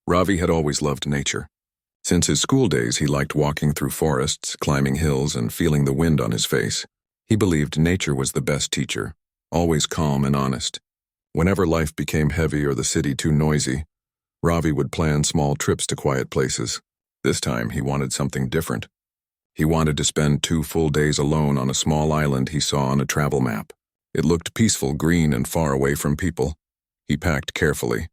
Ravi had always loved nature. Since his school days, he liked walking through forests, climbing hills, and feeling the wind on his face. He believed nature was the best teacher, always calm and honest. Whenever life became heavy or the city too noisy, Ravi would plan small trips to quiet places. This time, he wanted something different. He wanted to spend 2 full days alone on a small island he saw on a travel map. It looked peaceful, green, and far away from people. He packed carefully.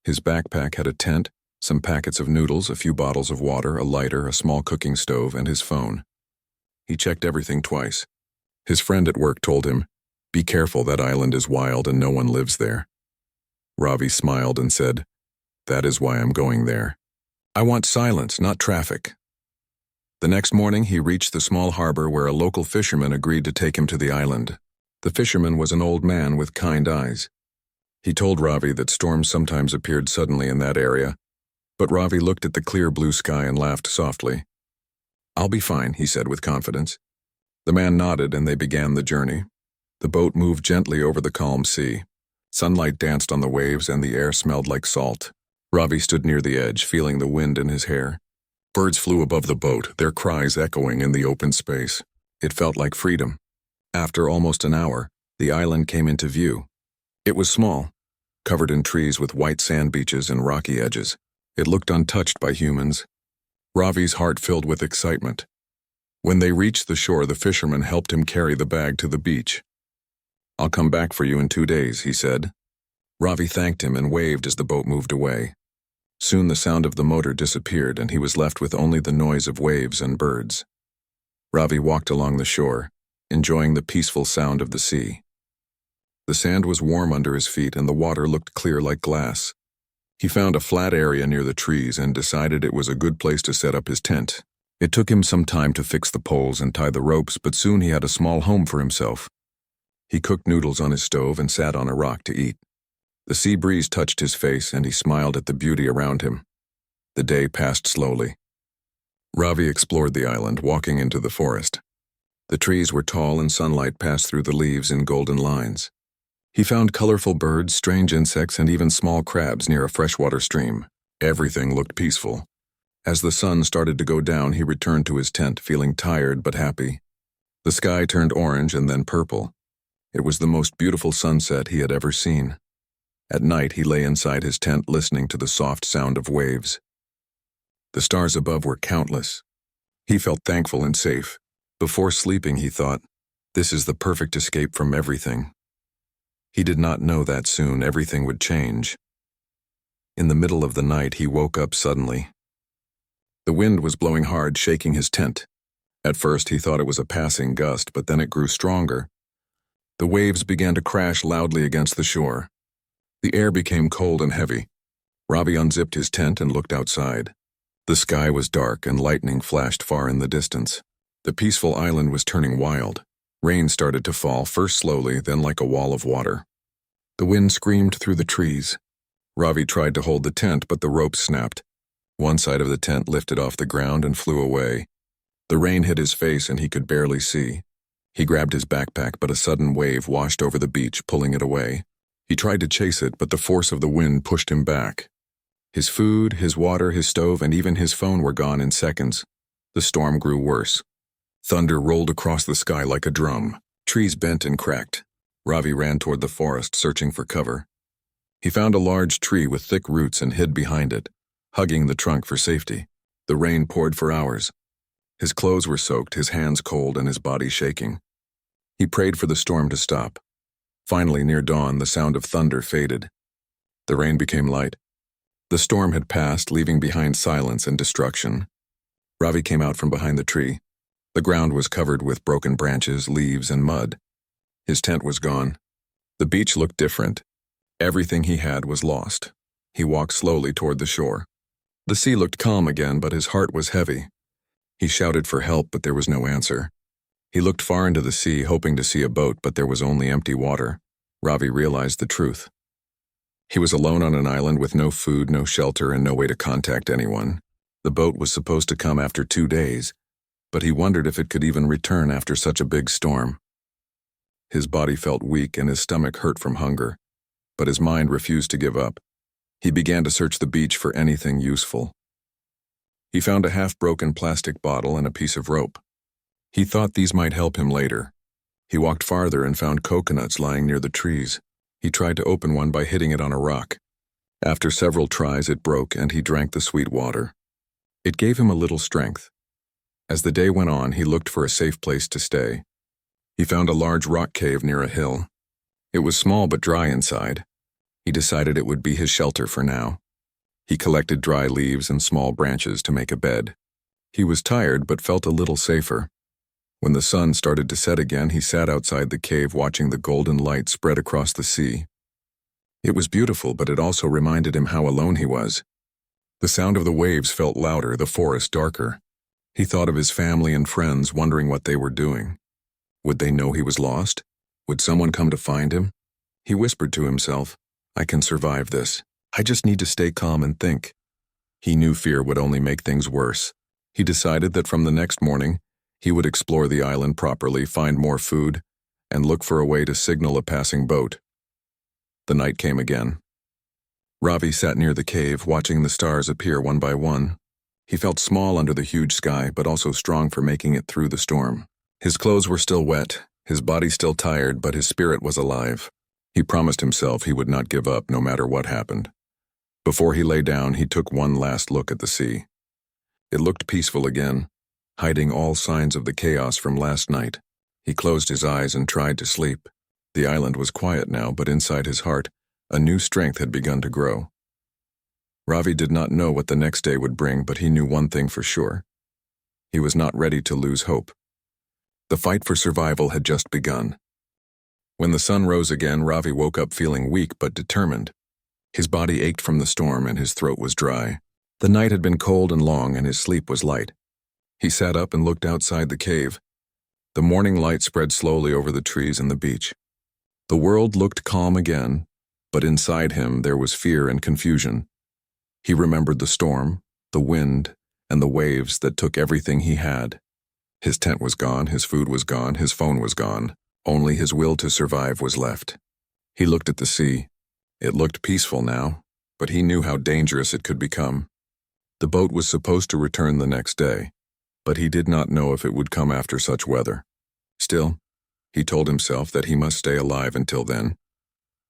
His backpack had a tent, some packets of noodles, a few bottles of water, a lighter, a small cooking stove, and his phone. He checked everything twice. His friend at work told him, "Be careful, that island is wild and no one lives there." Ravi smiled and said, "That is why I'm going there. I want silence, not traffic." The next morning, he reached the small harbor where a local fisherman agreed to take him to the island. The fisherman was an old man with kind eyes. He told Ravi that storms sometimes appeared suddenly in that area, but Ravi looked at the clear blue sky and laughed softly. "I'll be fine," he said with confidence. The man nodded and they began the journey. The boat moved gently over the calm sea. Sunlight danced on the waves and the air smelled like salt. Ravi stood near the edge, feeling the wind in his hair. Birds flew above the boat, their cries echoing in the open space. It felt like freedom. After almost an hour, the island came into view. It was small, covered in trees with white sand beaches and rocky edges. It looked untouched by humans. Ravi's heart filled with excitement. When they reached the shore, the fisherman helped him carry the bag to the beach. "I'll come back for you in 2 days," he said. Ravi thanked him and waved as the boat moved away. Soon the sound of the motor disappeared and he was left with only the noise of waves and birds. Ravi walked along the shore, enjoying the peaceful sound of the sea. The sand was warm under his feet and the water looked clear like glass. He found a flat area near the trees and decided it was a good place to set up his tent. It took him some time to fix the poles and tie the ropes, but soon he had a small home for himself. He cooked noodles on his stove and sat on a rock to eat. The sea breeze touched his face and he smiled at the beauty around him. The day passed slowly. Ravi explored the island, walking into the forest. The trees were tall and sunlight passed through the leaves in golden lines. He found colorful birds, strange insects, and even small crabs near a freshwater stream. Everything looked peaceful. As the sun started to go down, he returned to his tent, feeling tired but happy. The sky turned orange and then purple. It was the most beautiful sunset he had ever seen. At night, he lay inside his tent listening to the soft sound of waves. The stars above were countless. He felt thankful and safe. Before sleeping, he thought, "This is the perfect escape from everything." He did not know that soon everything would change. In the middle of the night, he woke up suddenly. The wind was blowing hard, shaking his tent. At first, he thought it was a passing gust, but then it grew stronger. The waves began to crash loudly against the shore. The air became cold and heavy. Ravi unzipped his tent and looked outside. The sky was dark and lightning flashed far in the distance. The peaceful island was turning wild. Rain started to fall, first slowly, then like a wall of water. The wind screamed through the trees. Ravi tried to hold the tent, but the ropes snapped. One side of the tent lifted off the ground and flew away. The rain hit his face and he could barely see. He grabbed his backpack, but a sudden wave washed over the beach, pulling it away. He tried to chase it, but the force of the wind pushed him back. His food, his water, his stove, and even his phone were gone in seconds. The storm grew worse. Thunder rolled across the sky like a drum. Trees bent and cracked. Ravi ran toward the forest, searching for cover. He found a large tree with thick roots and hid behind it, hugging the trunk for safety. The rain poured for hours. His clothes were soaked, his hands cold, and his body shaking. He prayed for the storm to stop. Finally, near dawn, the sound of thunder faded. The rain became light. The storm had passed, leaving behind silence and destruction. Ravi came out from behind the tree. The ground was covered with broken branches, leaves, and mud. His tent was gone. The beach looked different. Everything he had was lost. He walked slowly toward the shore. The sea looked calm again, but his heart was heavy. He shouted for help, but there was no answer. He looked far into the sea, hoping to see a boat, but there was only empty water. Ravi realized the truth. He was alone on an island with no food, no shelter, and no way to contact anyone. The boat was supposed to come after 2 days, but he wondered if it could even return after such a big storm. His body felt weak and his stomach hurt from hunger, but his mind refused to give up. He began to search the beach for anything useful. He found a half-broken plastic bottle and a piece of rope. He thought these might help him later. He walked farther and found coconuts lying near the trees. He tried to open one by hitting it on a rock. After several tries, it broke and he drank the sweet water. It gave him a little strength. As the day went on, he looked for a safe place to stay. He found a large rock cave near a hill. It was small but dry inside. He decided it would be his shelter for now. He collected dry leaves and small branches to make a bed. He was tired but felt a little safer. When the sun started to set again, he sat outside the cave watching the golden light spread across the sea. It was beautiful, but it also reminded him how alone he was. The sound of the waves felt louder, the forest darker. He thought of his family and friends, wondering what they were doing. Would they know he was lost? Would someone come to find him? He whispered to himself, "I can survive this. I just need to stay calm and think." He knew fear would only make things worse. He decided that from the next morning, he would explore the island properly, find more food, and look for a way to signal a passing boat. The night came again. Ravi sat near the cave, watching the stars appear one by one. He felt small under the huge sky, but also strong for making it through the storm. His clothes were still wet, his body still tired, but his spirit was alive. He promised himself he would not give up no matter what happened. Before he lay down, he took one last look at the sea. It looked peaceful again, hiding all signs of the chaos from last night. He closed his eyes and tried to sleep. The island was quiet now, but inside his heart, a new strength had begun to grow. Ravi did not know what the next day would bring, but he knew one thing for sure. He was not ready to lose hope. The fight for survival had just begun. When the sun rose again, Ravi woke up feeling weak but determined. His body ached from the storm and his throat was dry. The night had been cold and long and his sleep was light. He sat up and looked outside the cave. The morning light spread slowly over the trees and the beach. The world looked calm again, but inside him there was fear and confusion. He remembered the storm, the wind, and the waves that took everything he had. His tent was gone, his food was gone, his phone was gone. Only his will to survive was left. He looked at the sea. It looked peaceful now, but he knew how dangerous it could become. The boat was supposed to return the next day, but he did not know if it would come after such weather. Still, he told himself that he must stay alive until then.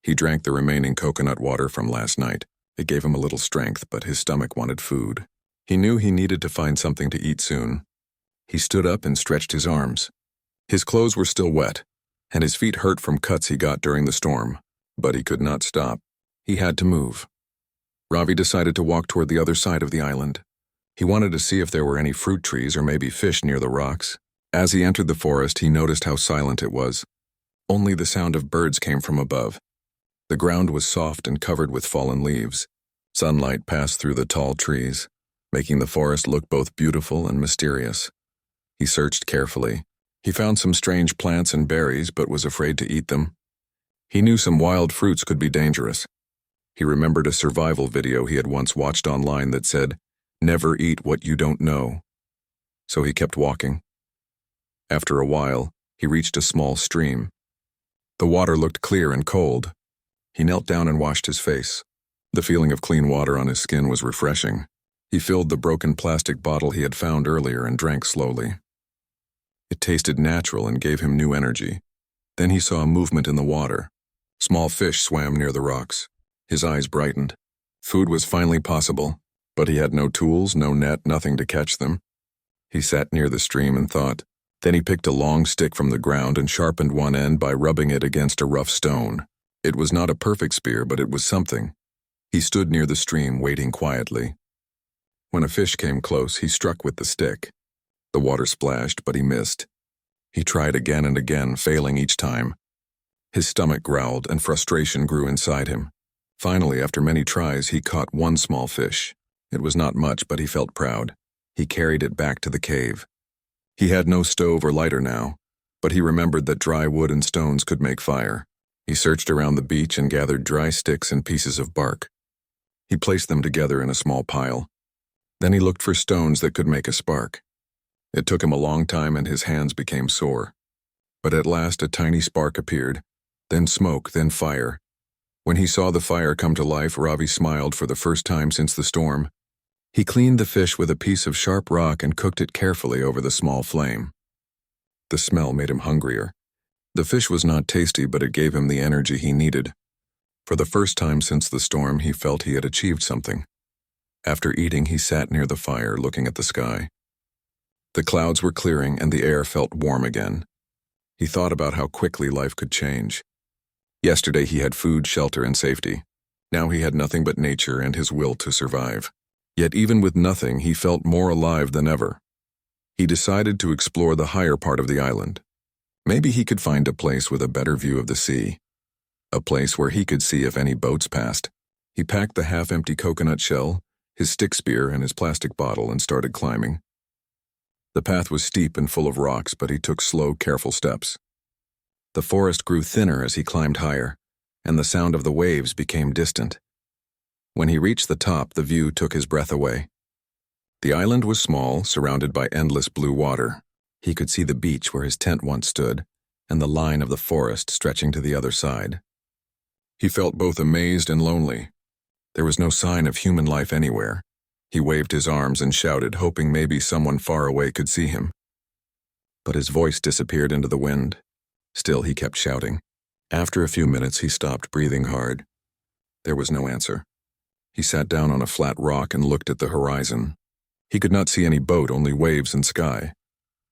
He drank the remaining coconut water from last night. It gave him a little strength, but his stomach wanted food. He knew he needed to find something to eat soon. He stood up and stretched his arms. His clothes were still wet, and his feet hurt from cuts he got during the storm, but he could not stop. He had to move. Ravi decided to walk toward the other side of the island. He wanted to see if there were any fruit trees or maybe fish near the rocks. As he entered the forest, he noticed how silent it was. Only the sound of birds came from above. The ground was soft and covered with fallen leaves. Sunlight passed through the tall trees, making the forest look both beautiful and mysterious. He searched carefully. He found some strange plants and berries, but was afraid to eat them. He knew some wild fruits could be dangerous. He remembered a survival video he had once watched online that said, "Never eat what you don't know." So he kept walking. After a while, he reached a small stream. The water looked clear and cold. He knelt down and washed his face. The feeling of clean water on his skin was refreshing. He filled the broken plastic bottle he had found earlier and drank slowly. It tasted natural and gave him new energy. Then he saw a movement in the water. Small fish swam near the rocks. His eyes brightened. Food was finally possible, but he had no tools, no net, nothing to catch them. He sat near the stream and thought. Then he picked a long stick from the ground and sharpened one end by rubbing it against a rough stone. It was not a perfect spear, but it was something. He stood near the stream, waiting quietly. When a fish came close, he struck with the stick. The water splashed, but he missed. He tried again and again, failing each time. His stomach growled and frustration grew inside him. Finally, after many tries, he caught one small fish. It was not much, but he felt proud. He carried it back to the cave. He had no stove or lighter now, but he remembered that dry wood and stones could make fire. He searched around the beach and gathered dry sticks and pieces of bark. He placed them together in a small pile. Then he looked for stones that could make a spark. It took him a long time and his hands became sore. But at last a tiny spark appeared, then smoke, then fire. When he saw the fire come to life, Ravi smiled for the first time since the storm. He cleaned the fish with a piece of sharp rock and cooked it carefully over the small flame. The smell made him hungrier. The fish was not tasty, but it gave him the energy he needed. For the first time since the storm, he felt he had achieved something. After eating, he sat near the fire, looking at the sky. The clouds were clearing and the air felt warm again. He thought about how quickly life could change. Yesterday he had food, shelter, and safety. Now he had nothing but nature and his will to survive. Yet even with nothing, he felt more alive than ever. He decided to explore the higher part of the island. Maybe he could find a place with a better view of the sea. A place where he could see if any boats passed. He packed the half-empty coconut shell, his stick spear, and his plastic bottle and started climbing. The path was steep and full of rocks, but he took slow, careful steps. The forest grew thinner as he climbed higher, and the sound of the waves became distant. When he reached the top, the view took his breath away. The island was small, surrounded by endless blue water. He could see the beach where his tent once stood, and the line of the forest stretching to the other side. He felt both amazed and lonely. There was no sign of human life anywhere. He waved his arms and shouted, hoping maybe someone far away could see him. But his voice disappeared into the wind. Still, he kept shouting. After a few minutes, he stopped breathing hard. There was no answer. He sat down on a flat rock and looked at the horizon. He could not see any boat, only waves and sky.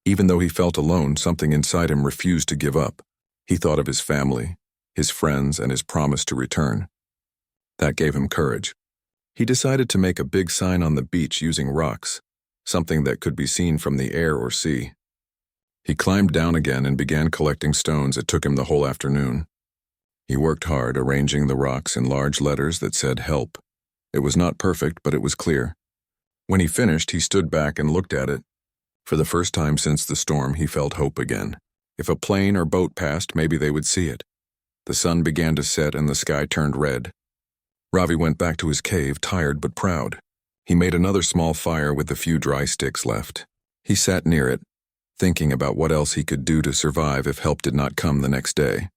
Even though he felt alone, something inside him refused to give up. He thought of his family, his friends, and his promise to return. That gave him courage. He decided to make a big sign on the beach using rocks, something that could be seen from the air or sea. He climbed down again and began collecting stones. It took him the whole afternoon. He worked hard, arranging the rocks in large letters that said help. It was not perfect, but it was clear. When he finished, he stood back and looked at it. For the first time since the storm, he felt hope again. If a plane or boat passed, maybe they would see it. The sun began to set and the sky turned red. Ravi went back to his cave, tired but proud. He made another small fire with the few dry sticks left. He sat near it, thinking about what else he could do to survive if help did not come the next day.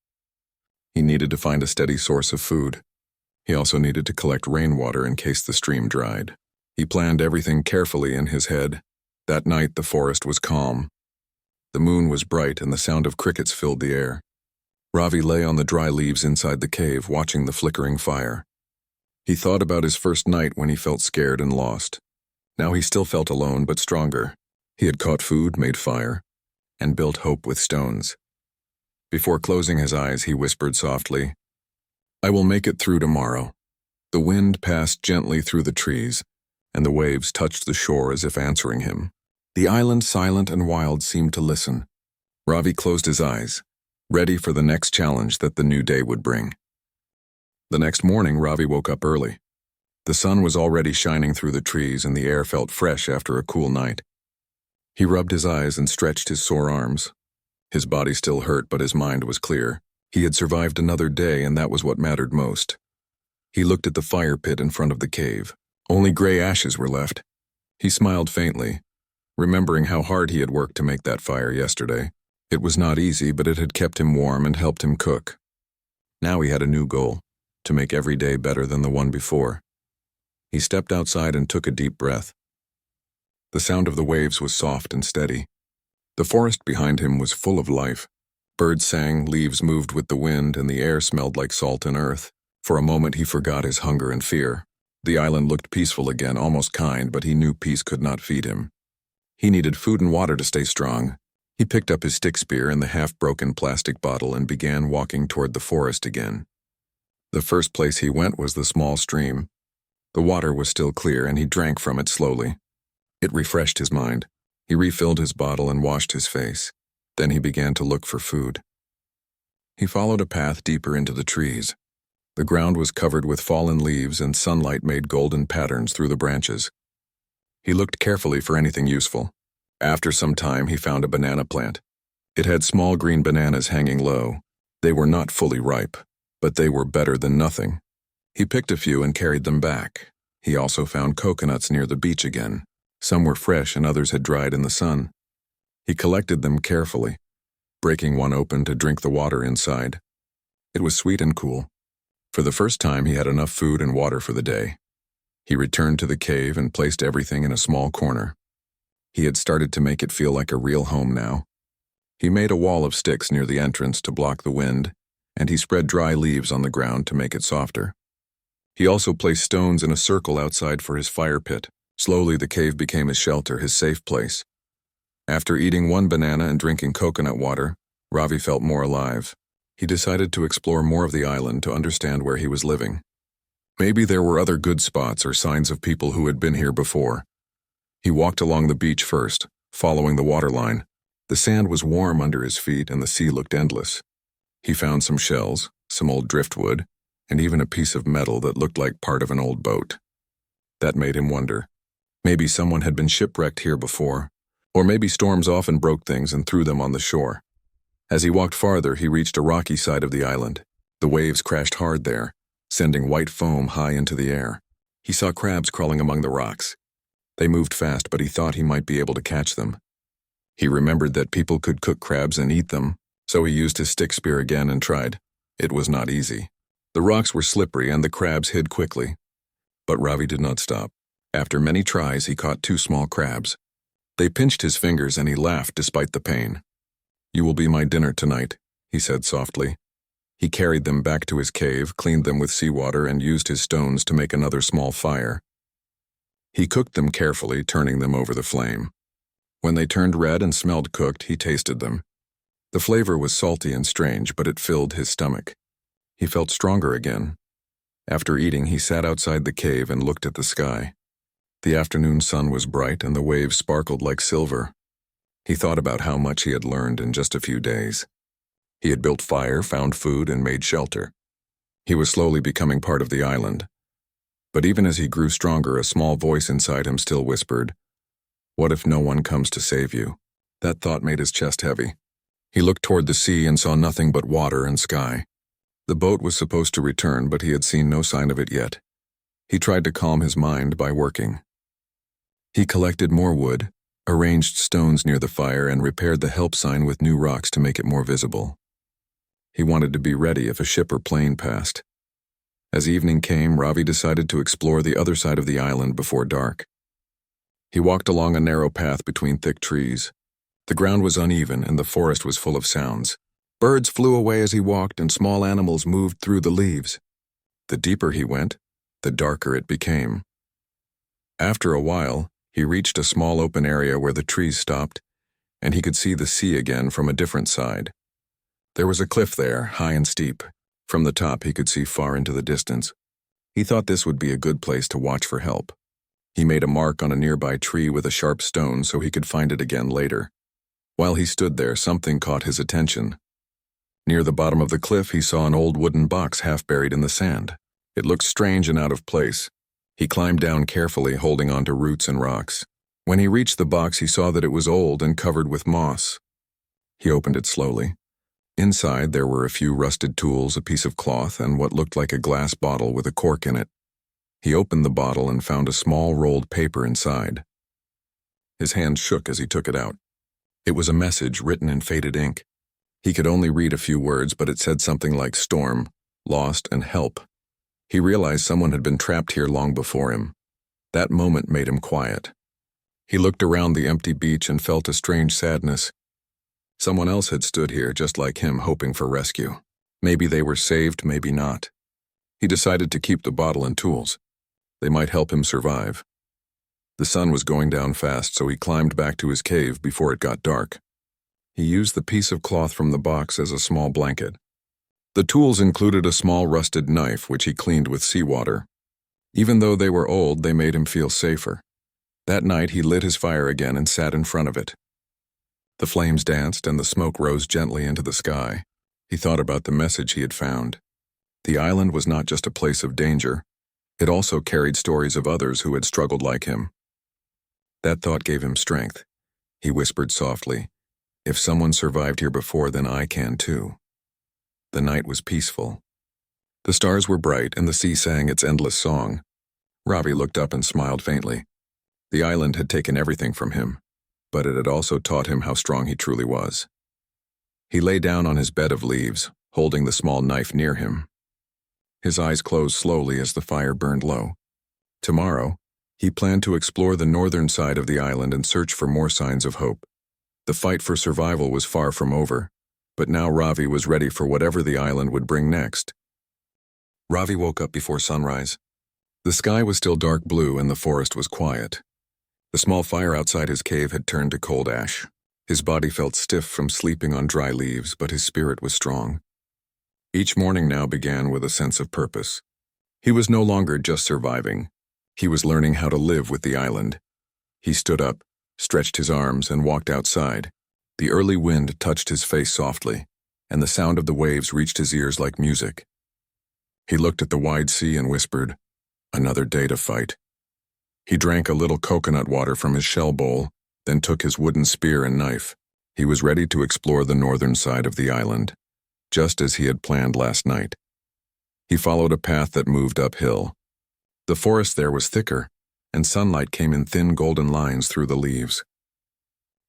He needed to find a steady source of food. He also needed to collect rainwater in case the stream dried. He planned everything carefully in his head. That night, the forest was calm. The moon was bright and the sound of crickets filled the air. Ravi lay on the dry leaves inside the cave, watching the flickering fire. He thought about his first night when he felt scared and lost. Now he still felt alone, but stronger. He had caught food, made fire, and built hope with stones. Before closing his eyes, he whispered softly, "I will make it through tomorrow." The wind passed gently through the trees, and the waves touched the shore as if answering him. The island, silent and wild, seemed to listen. Ravi closed his eyes, ready for the next challenge that the new day would bring. The next morning, Ravi woke up early. The sun was already shining through the trees and the air felt fresh after a cool night. He rubbed his eyes and stretched his sore arms. His body still hurt, but his mind was clear. He had survived another day, and that was what mattered most. He looked at the fire pit in front of the cave. Only gray ashes were left. He smiled faintly, remembering how hard he had worked to make that fire yesterday. It was not easy, but it had kept him warm and helped him cook. Now he had a new goal, to make every day better than the one before. He stepped outside and took a deep breath. The sound of the waves was soft and steady. The forest behind him was full of life. Birds sang, leaves moved with the wind, and the air smelled like salt and earth. For a moment he forgot his hunger and fear. The island looked peaceful again, almost kind, but he knew peace could not feed him. He needed food and water to stay strong. He picked up his stick spear and the half-broken plastic bottle and began walking toward the forest again. The first place he went was the small stream. The water was still clear, and he drank from it slowly. It refreshed his mind. He refilled his bottle and washed his face. Then he began to look for food. He followed a path deeper into the trees. The ground was covered with fallen leaves and sunlight made golden patterns through the branches. He looked carefully for anything useful. After some time, he found a banana plant. It had small green bananas hanging low. They were not fully ripe, but they were better than nothing. He picked a few and carried them back. He also found coconuts near the beach again. Some were fresh and others had dried in the sun. He collected them carefully, breaking one open to drink the water inside. It was sweet and cool. For the first time, he had enough food and water for the day. He returned to the cave and placed everything in a small corner. He had started to make it feel like a real home now. He made a wall of sticks near the entrance to block the wind, and he spread dry leaves on the ground to make it softer. He also placed stones in a circle outside for his fire pit. Slowly, the cave became his shelter, his safe place. After eating one banana and drinking coconut water, Ravi felt more alive. He decided to explore more of the island to understand where he was living. Maybe there were other good spots or signs of people who had been here before. He walked along the beach first, following the waterline. The sand was warm under his feet and the sea looked endless. He found some shells, some old driftwood, and even a piece of metal that looked like part of an old boat. That made him wonder. Maybe someone had been shipwrecked here before, or maybe storms often broke things and threw them on the shore. As he walked farther, he reached a rocky side of the island. The waves crashed hard there, sending white foam high into the air. He saw crabs crawling among the rocks. They moved fast, but he thought he might be able to catch them. He remembered that people could cook crabs and eat them, so he used his stick spear again and tried. It was not easy. The rocks were slippery and the crabs hid quickly. But Ravi did not stop. After many tries, he caught 2 small crabs. They pinched his fingers and he laughed despite the pain. "You will be my dinner tonight," he said softly. He carried them back to his cave, cleaned them with seawater, and used his stones to make another small fire. He cooked them carefully, turning them over the flame. When they turned red and smelled cooked, he tasted them. The flavor was salty and strange, but it filled his stomach. He felt stronger again. After eating, he sat outside the cave and looked at the sky. The afternoon sun was bright and the waves sparkled like silver. He thought about how much he had learned in just a few days. He had built fire, found food, and made shelter. He was slowly becoming part of the island. But even as he grew stronger, a small voice inside him still whispered, "What if no one comes to save you?" That thought made his chest heavy. He looked toward the sea and saw nothing but water and sky. The boat was supposed to return, but he had seen no sign of it yet. He tried to calm his mind by working. He collected more wood, arranged stones near the fire, and repaired the help sign with new rocks to make it more visible. He wanted to be ready if a ship or plane passed. As evening came, Ravi decided to explore the other side of the island before dark. He walked along a narrow path between thick trees. The ground was uneven and the forest was full of sounds. Birds flew away as he walked and small animals moved through the leaves. The deeper he went, the darker it became. After a while, he reached a small open area where the trees stopped, and he could see the sea again from a different side. There was a cliff there, high and steep. From the top, he could see far into the distance. He thought this would be a good place to watch for help. He made a mark on a nearby tree with a sharp stone so he could find it again later. While he stood there, something caught his attention. Near the bottom of the cliff, he saw an old wooden box half buried in the sand. It looked strange and out of place. He climbed down carefully, holding onto roots and rocks. When he reached the box, he saw that it was old and covered with moss. He opened it slowly. Inside, there were a few rusted tools, a piece of cloth, and what looked like a glass bottle with a cork in it. He opened the bottle and found a small rolled paper inside. His hand shook as he took it out. It was a message written in faded ink. He could only read a few words, but it said something like storm, lost, and help. He realized someone had been trapped here long before him. That moment made him quiet. He looked around the empty beach and felt a strange sadness. Someone else had stood here just like him, hoping for rescue. Maybe they were saved, maybe not. He decided to keep the bottle and tools. They might help him survive. The sun was going down fast, so he climbed back to his cave before it got dark. He used the piece of cloth from the box as a small blanket. The tools included a small rusted knife, which he cleaned with seawater. Even though they were old, they made him feel safer. That night, he lit his fire again and sat in front of it. The flames danced and the smoke rose gently into the sky. He thought about the message he had found. The island was not just a place of danger. It also carried stories of others who had struggled like him. That thought gave him strength. He whispered softly, "If someone survived here before, then I can too." The night was peaceful. The stars were bright and the sea sang its endless song. Ravi looked up and smiled faintly. The island had taken everything from him, but it had also taught him how strong he truly was. He lay down on his bed of leaves, holding the small knife near him. His eyes closed slowly as the fire burned low. Tomorrow, he planned to explore the northern side of the island and search for more signs of hope. The fight for survival was far from over, but now Ravi was ready for whatever the island would bring next. Ravi woke up before sunrise. The sky was still dark blue and the forest was quiet. The small fire outside his cave had turned to cold ash. His body felt stiff from sleeping on dry leaves, but his spirit was strong. Each morning now began with a sense of purpose. He was no longer just surviving. He was learning how to live with the island. He stood up, stretched his arms, and walked outside. The early wind touched his face softly, and the sound of the waves reached his ears like music. He looked at the wide sea and whispered, "Another day to fight." He drank a little coconut water from his shell bowl, then took his wooden spear and knife. He was ready to explore the northern side of the island, just as he had planned last night. He followed a path that moved uphill. The forest there was thicker, and sunlight came in thin golden lines through the leaves.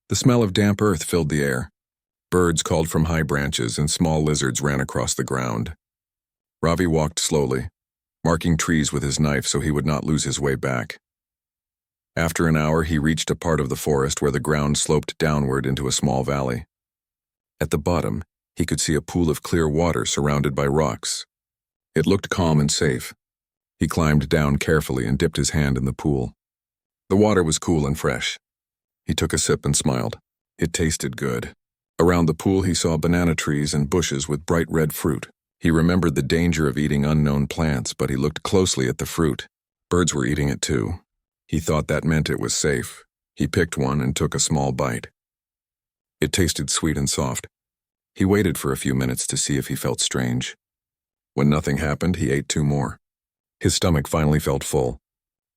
The smell of damp earth filled the air. Birds called from high branches and small lizards ran across the ground. Ravi walked slowly, marking trees with his knife so he would not lose his way back. After an hour, he reached a part of the forest where the ground sloped downward into a small valley. At the bottom, he could see a pool of clear water surrounded by rocks. It looked calm and safe. He climbed down carefully and dipped his hand in the pool. The water was cool and fresh. He took a sip and smiled. It tasted good. Around the pool, he saw banana trees and bushes with bright red fruit. He remembered the danger of eating unknown plants, but he looked closely at the fruit. Birds were eating it too. He thought that meant it was safe. He picked one and took a small bite. It tasted sweet and soft. He waited for a few minutes to see if he felt strange. When nothing happened, he ate 2 more. His stomach finally felt full.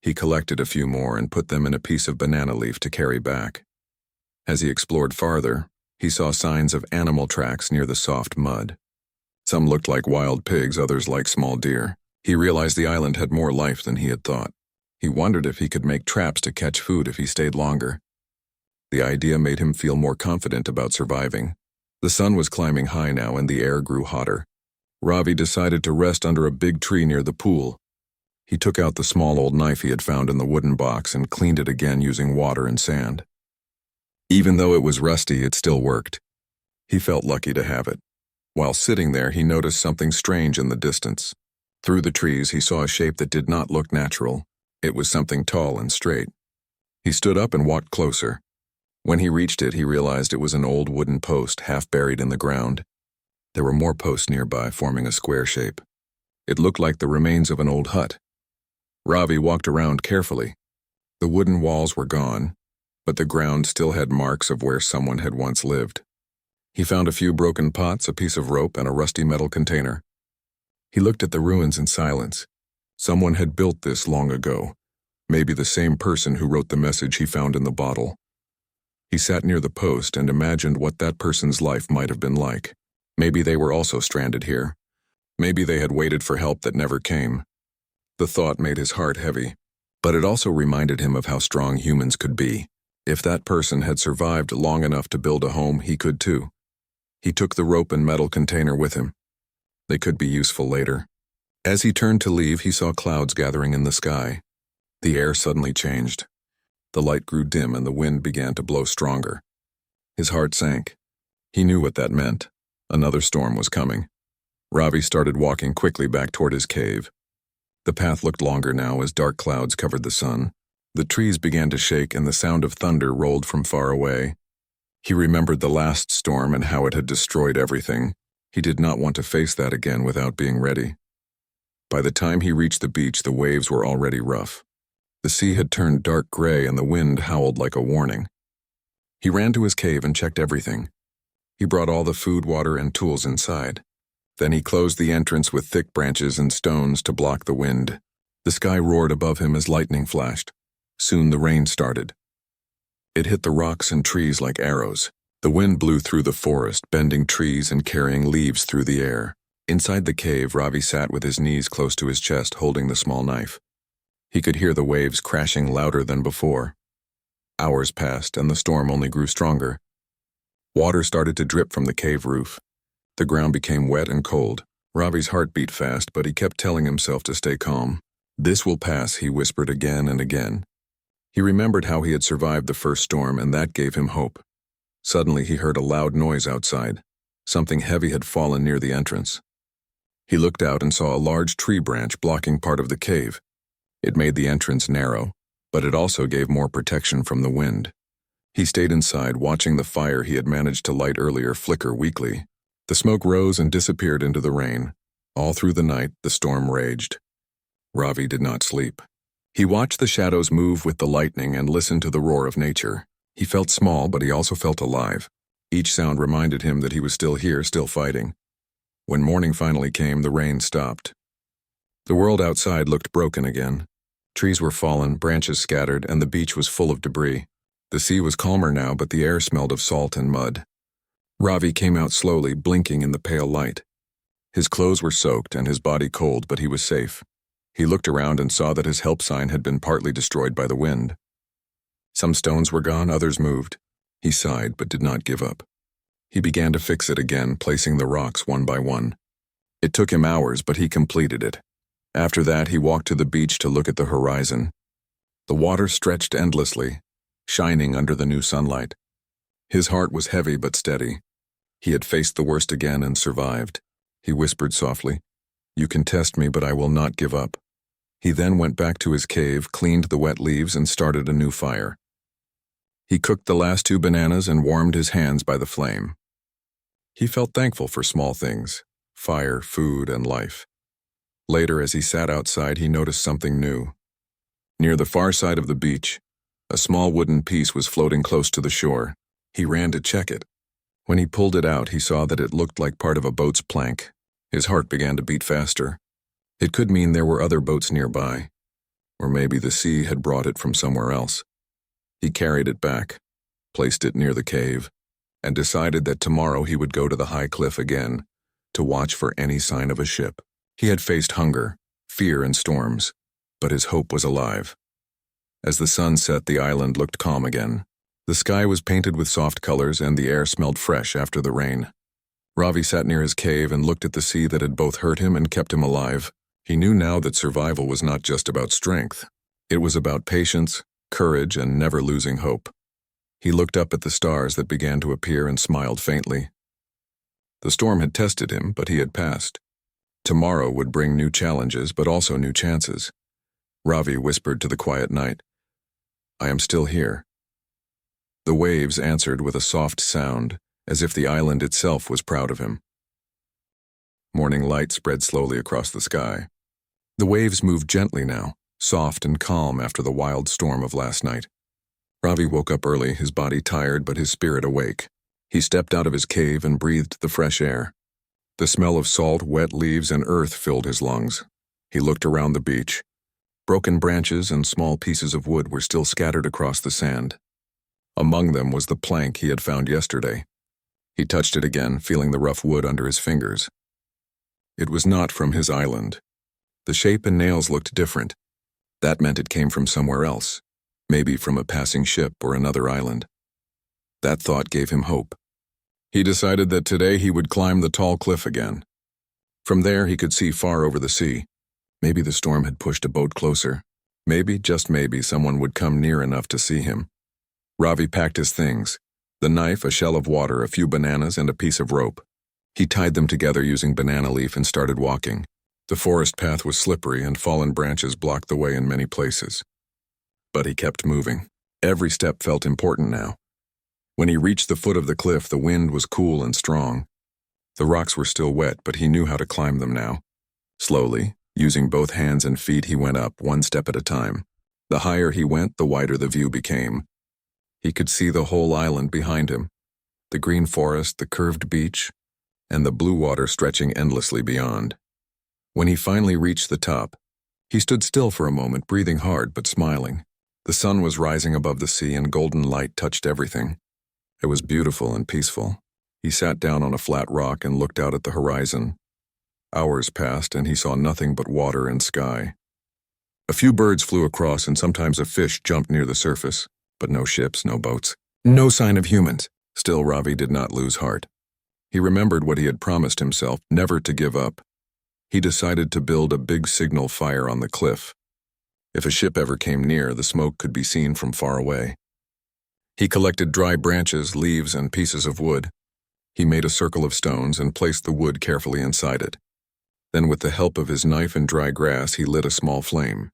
He collected a few more and put them in a piece of banana leaf to carry back. As he explored farther, he saw signs of animal tracks near the soft mud. Some looked like wild pigs, others like small deer. He realized the island had more life than he had thought. He wondered if he could make traps to catch food if he stayed longer. The idea made him feel more confident about surviving. The sun was climbing high now and the air grew hotter. Ravi decided to rest under a big tree near the pool. He took out the small old knife he had found in the wooden box and cleaned it again using water and sand. Even though it was rusty, it still worked. He felt lucky to have it. While sitting there, he noticed something strange in the distance. Through the trees, he saw a shape that did not look natural. It was something tall and straight. He stood up and walked closer. When he reached it, he realized it was an old wooden post half buried in the ground. There were more posts nearby, forming a square shape. It looked like the remains of an old hut. Ravi walked around carefully. The wooden walls were gone, but the ground still had marks of where someone had once lived. He found a few broken pots, a piece of rope, and a rusty metal container. He looked at the ruins in silence. Someone had built this long ago, maybe the same person who wrote the message he found in the bottle. He sat near the post and imagined what that person's life might have been like. Maybe they were also stranded here. Maybe they had waited for help that never came. The thought made his heart heavy, but it also reminded him of how strong humans could be. If that person had survived long enough to build a home, he could too. He took the rope and metal container with him. They could be useful later. As he turned to leave, he saw clouds gathering in the sky. The air suddenly changed. The light grew dim and the wind began to blow stronger. His heart sank. He knew what that meant. Another storm was coming. Ravi started walking quickly back toward his cave. The path looked longer now as dark clouds covered the sun. The trees began to shake and the sound of thunder rolled from far away. He remembered the last storm and how it had destroyed everything. He did not want to face that again without being ready. By the time he reached the beach, the waves were already rough. The sea had turned dark gray and the wind howled like a warning. He ran to his cave and checked everything. He brought all the food, water, and tools inside. Then he closed the entrance with thick branches and stones to block the wind. The sky roared above him as lightning flashed. Soon the rain started. It hit the rocks and trees like arrows. The wind blew through the forest, bending trees and carrying leaves through the air. Inside the cave, Ravi sat with his knees close to his chest, holding the small knife. He could hear the waves crashing louder than before. Hours passed, and the storm only grew stronger. Water started to drip from the cave roof. The ground became wet and cold. Ravi's heart beat fast, but he kept telling himself to stay calm. "This will pass," he whispered again and again. He remembered how he had survived the first storm, and that gave him hope. Suddenly he heard a loud noise outside. Something heavy had fallen near the entrance. He looked out and saw a large tree branch blocking part of the cave. It made the entrance narrow, but it also gave more protection from the wind. He stayed inside, watching the fire he had managed to light earlier flicker weakly. The smoke rose and disappeared into the rain. All through the night, the storm raged. Ravi did not sleep. He watched the shadows move with the lightning and listened to the roar of nature. He felt small, but he also felt alive. Each sound reminded him that he was still here, still fighting. When morning finally came, the rain stopped. The world outside looked broken again. Trees were fallen, branches scattered, and the beach was full of debris. The sea was calmer now, but the air smelled of salt and mud. Ravi came out slowly, blinking in the pale light. His clothes were soaked and his body cold, but he was safe. He looked around and saw that his help sign had been partly destroyed by the wind. Some stones were gone, others moved. He sighed, but did not give up. He began to fix it again, placing the rocks one by one. It took him hours, but he completed it. After that, he walked to the beach to look at the horizon. The water stretched endlessly, shining under the new sunlight. His heart was heavy but steady. He had faced the worst again and survived. He whispered softly, "You can test me, but I will not give up." He then went back to his cave, cleaned the wet leaves, and started a new fire. He cooked the last 2 bananas and warmed his hands by the flame. He felt thankful for small things: fire, food, and life. Later, as he sat outside, he noticed something new. Near the far side of the beach, a small wooden piece was floating close to the shore. He ran to check it. When he pulled it out, he saw that it looked like part of a boat's plank. His heart began to beat faster. It could mean there were other boats nearby, or maybe the sea had brought it from somewhere else. He carried it back, placed it near the cave, and decided that tomorrow he would go to the high cliff again to watch for any sign of a ship. He had faced hunger, fear, and storms, but his hope was alive. As the sun set, the island looked calm again. The sky was painted with soft colors, and the air smelled fresh after the rain. Ravi sat near his cave and looked at the sea that had both hurt him and kept him alive. He knew now that survival was not just about strength. It was about patience, courage, and never losing hope. He looked up at the stars that began to appear and smiled faintly. The storm had tested him, but he had passed. Tomorrow would bring new challenges, but also new chances. Ravi whispered to the quiet night, "I am still here." The waves answered with a soft sound, as if the island itself was proud of him. Morning light spread slowly across the sky. The waves moved gently now, soft and calm after the wild storm of last night. Ravi woke up early, his body tired but his spirit awake. He stepped out of his cave and breathed the fresh air. The smell of salt, wet leaves, and earth filled his lungs. He looked around the beach. Broken branches and small pieces of wood were still scattered across the sand. Among them was the plank he had found yesterday. He touched it again, feeling the rough wood under his fingers. It was not from his island. The shape and nails looked different. That meant it came from somewhere else, maybe from a passing ship or another island. That thought gave him hope. He decided that today he would climb the tall cliff again. From there he could see far over the sea. Maybe the storm had pushed a boat closer. Maybe, just maybe, someone would come near enough to see him. Ravi packed his things: the knife, a shell of water, a few bananas, and a piece of rope. He tied them together using banana leaf and started walking. The forest path was slippery and fallen branches blocked the way in many places. But he kept moving. Every step felt important now. When he reached the foot of the cliff, the wind was cool and strong. The rocks were still wet, but he knew how to climb them now. Slowly, using both hands and feet, he went up, one step at a time. The higher he went, the wider the view became. He could see the whole island behind him, the green forest, the curved beach, and the blue water stretching endlessly beyond. When he finally reached the top, he stood still for a moment, breathing hard but smiling. The sun was rising above the sea and golden light touched everything. It was beautiful and peaceful. He sat down on a flat rock and looked out at the horizon. Hours passed and he saw nothing but water and sky. A few birds flew across and sometimes a fish jumped near the surface, but no ships, no boats, no sign of humans. Still, Ravi did not lose heart. He remembered what he had promised himself, never to give up. He decided to build a big signal fire on the cliff. If a ship ever came near, the smoke could be seen from far away. He collected dry branches, leaves, and pieces of wood. He made a circle of stones and placed the wood carefully inside it. Then, with the help of his knife and dry grass, he lit a small flame.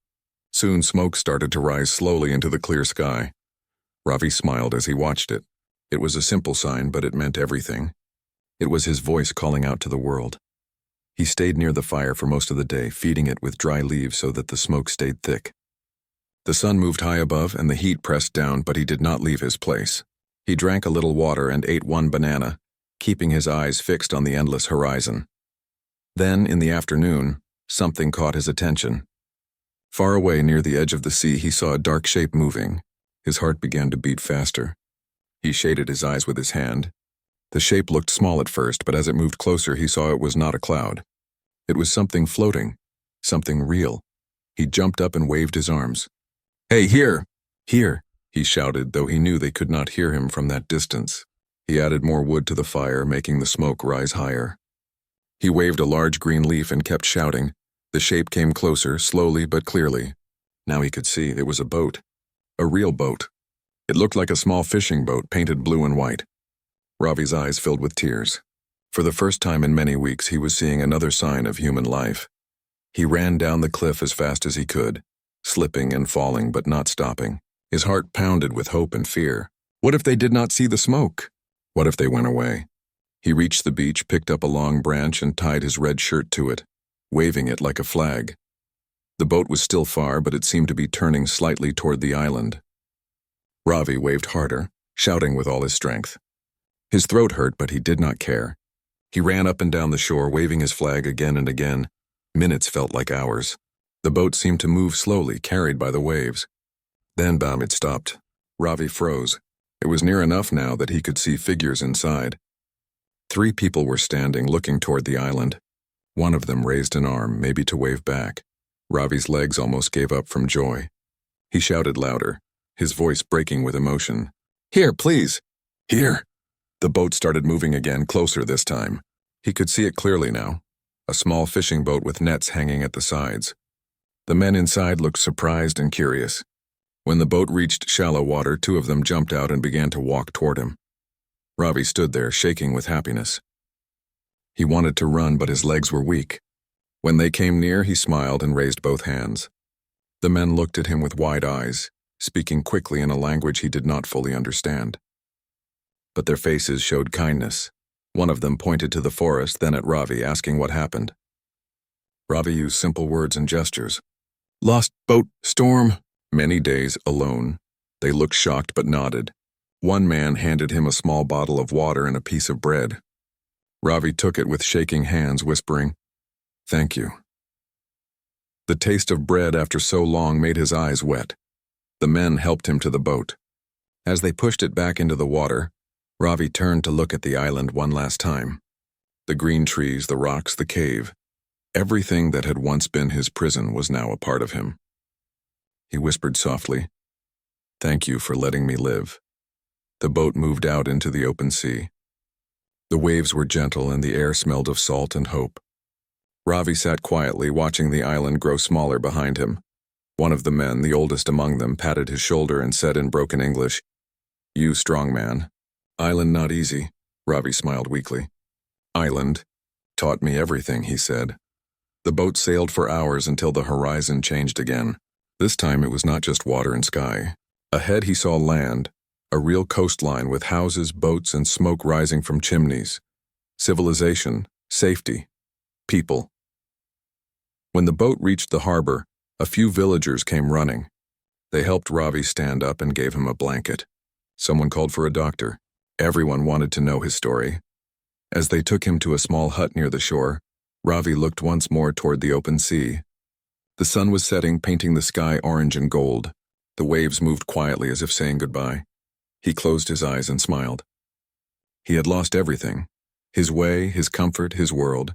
Soon smoke started to rise slowly into the clear sky. Ravi smiled as he watched it. It was a simple sign, but it meant everything. It was his voice calling out to the world. He stayed near the fire for most of the day, feeding it with dry leaves so that the smoke stayed thick. The sun moved high above and the heat pressed down, but he did not leave his place. He drank a little water and ate one banana, keeping his eyes fixed on the endless horizon. Then, in the afternoon, something caught his attention. Far away near the edge of the sea, he saw a dark shape moving. His heart began to beat faster. He shaded his eyes with his hand. The shape looked small at first, but as it moved closer, he saw it was not a cloud. It was something floating, something real. He jumped up and waved his arms. "Hey, here! Here!" he shouted, though he knew they could not hear him from that distance. He added more wood to the fire, making the smoke rise higher. He waved a large green leaf and kept shouting. The shape came closer, slowly but clearly. Now he could see it was a boat. A real boat. It looked like a small fishing boat, painted blue and white. Ravi's eyes filled with tears. For the first time in many weeks, he was seeing another sign of human life. He ran down the cliff as fast as he could, slipping and falling but not stopping. His heart pounded with hope and fear. What if they did not see the smoke? What if they went away? He reached the beach, picked up a long branch, and tied his red shirt to it, waving it like a flag. The boat was still far, but it seemed to be turning slightly toward the island. Ravi waved harder, shouting with all his strength. His throat hurt, but he did not care. He ran up and down the shore, waving his flag again and again. Minutes felt like hours. The boat seemed to move slowly, carried by the waves. Then, bam, it stopped. Ravi froze. It was near enough now that he could see figures inside. 3 people were standing, looking toward the island. One of them raised an arm, maybe to wave back. Ravi's legs almost gave up from joy. He shouted louder, his voice breaking with emotion. "Here, please! Here!" The boat started moving again, closer this time. He could see it clearly now. A small fishing boat with nets hanging at the sides. The men inside looked surprised and curious. When the boat reached shallow water, 2 of them jumped out and began to walk toward him. Ravi stood there, shaking with happiness. He wanted to run, but his legs were weak. When they came near, he smiled and raised both hands. The men looked at him with wide eyes, speaking quickly in a language he did not fully understand. But their faces showed kindness. One of them pointed to the forest, then at Ravi, asking what happened. Ravi used simple words and gestures. "Lost boat, storm." Many days alone. They looked shocked but nodded. One man handed him a small bottle of water and a piece of bread. Ravi took it with shaking hands, whispering, "Thank you." The taste of bread after so long made his eyes wet. The men helped him to the boat. As they pushed it back into the water, Ravi turned to look at the island one last time. The green trees, the rocks, the cave. Everything that had once been his prison was now a part of him. He whispered softly, "Thank you for letting me live." The boat moved out into the open sea. The waves were gentle and the air smelled of salt and hope. Ravi sat quietly, watching the island grow smaller behind him. One of the men, the oldest among them, patted his shoulder and said in broken English, "You strong man. Island not easy." Ravi smiled weakly. "Island taught me everything," he said. The boat sailed for hours until the horizon changed again. This time it was not just water and sky. Ahead he saw land, a real coastline with houses, boats, and smoke rising from chimneys. Civilization, safety, people. When the boat reached the harbor, a few villagers came running. They helped Ravi stand up and gave him a blanket. Someone called for a doctor. Everyone wanted to know his story. As they took him to a small hut near the shore, Ravi looked once more toward the open sea. The sun was setting, painting the sky orange and gold. The waves moved quietly as if saying goodbye. He closed his eyes and smiled. He had lost everything, his way, his comfort, his world.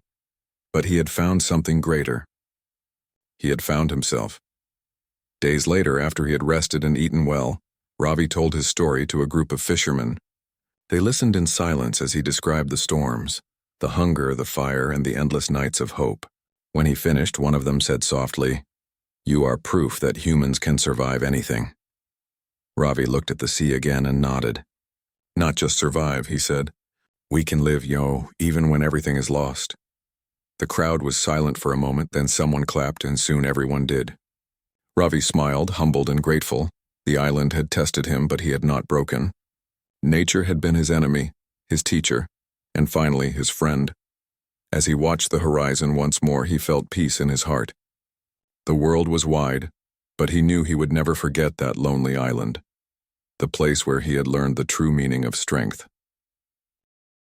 But he had found something greater. He had found himself. Days later, after he had rested and eaten well, Ravi told his story to a group of fishermen. They listened in silence as he described the storms, the hunger, the fire, and the endless nights of hope. When he finished, one of them said softly, "You are proof that humans can survive anything." Ravi looked at the sea again and nodded. "Not just survive," he said. "We can live, even when everything is lost." The crowd was silent for a moment, then someone clapped, and soon everyone did. Ravi smiled, humbled and grateful. The island had tested him, but he had not broken. Nature had been his enemy, his teacher, and finally his friend. As he watched the horizon once more, he felt peace in his heart. The world was wide, but he knew he would never forget that lonely island, the place where he had learned the true meaning of strength.